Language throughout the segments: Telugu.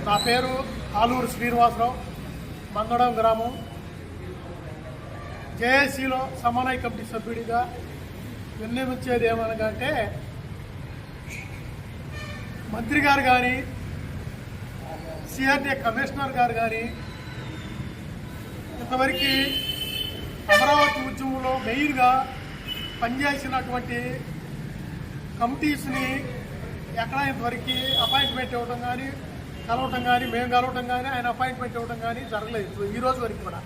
నా పేరు ఆలూరు శ్రీనివాసరావు, మంగళం గ్రామం. జేఏసీలో సమన్వయ కమిటీ సభ్యుడిగా విన్నవించేది ఏమనగంటే, మంత్రి గారు కానీ, సిఆర్డీఏ కమిషనర్ గారు కానీ ఇంతవరకు అమరావతి ఉద్యమంలో మెయిన్గా పనిచేసినటువంటి కమిటీస్ని ఎక్కడా ఇంతవరకు అపాయింట్మెంట్ ఇవ్వడం కానీ, కలవటం కానీ, మేము కలవటం కానీ, ఆయన అపాయింట్మెంట్ ఇవ్వడం కానీ జరగలేదు. ఈ రోజు వరకు కూడా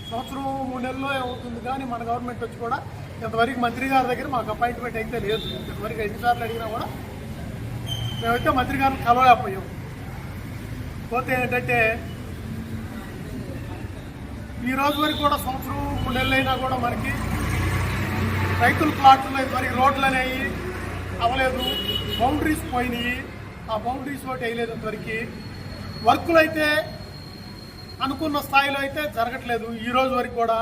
సంవత్సరం 3 నెలల్లో అవుతుంది కానీ మన గవర్నమెంట్ వచ్చి కూడా ఇంతవరకు మంత్రి గారి దగ్గర మాకు అపాయింట్మెంట్ అయితే లేదు. ఇంతవరకు 5 సార్లు అడిగినా కూడా మేమైతే మంత్రి గారిని కలవలేకపోయాం. పోతే ఏంటంటే, ఈ రోజు వరకు కూడా సంవత్సరం 3 నెలలు అయినా కూడా మనకి రైతుల ప్లాట్లు మరి రోడ్లు అనేవి అవ్వలేదు, బౌండరీస్ పోయినాయి. ఆ బౌండరీస్ ఒకటి వేయలేదు. ఇంతవరకు వర్కులు అయితే అనుకున్న స్థాయిలో అయితే జరగట్లేదు. ఈ రోజు వరకు కూడా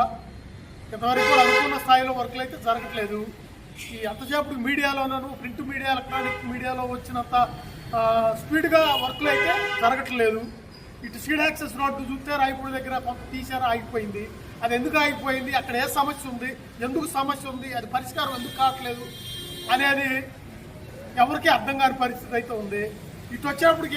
ఇంతవరకు కూడా అనుకున్న స్థాయిలో వర్కులు అయితే జరగట్లేదు. ఈ అంతసేపు మీడియాలోనూ, ప్రింట్ మీడియా, ఎలక్ట్రానిక్ మీడియాలో వచ్చినంత స్పీడ్గా వర్కులు అయితే జరగట్లేదు. ఇటు సీడ్ యాక్సెస్ రోడ్డు చూస్తే రాయపూడి దగ్గర కొంత తీసారు, ఆగిపోయింది. అది ఎందుకు ఆగిపోయింది, అక్కడ ఏ సమస్య ఉంది, ఎందుకు సమస్య ఉంది, అది పరిష్కారం ఎందుకు కావట్లేదు అనేది ఎవరికీ అర్థం కాని పరిస్థితి అయితే ఉంది. ఇటు వచ్చేటప్పటికి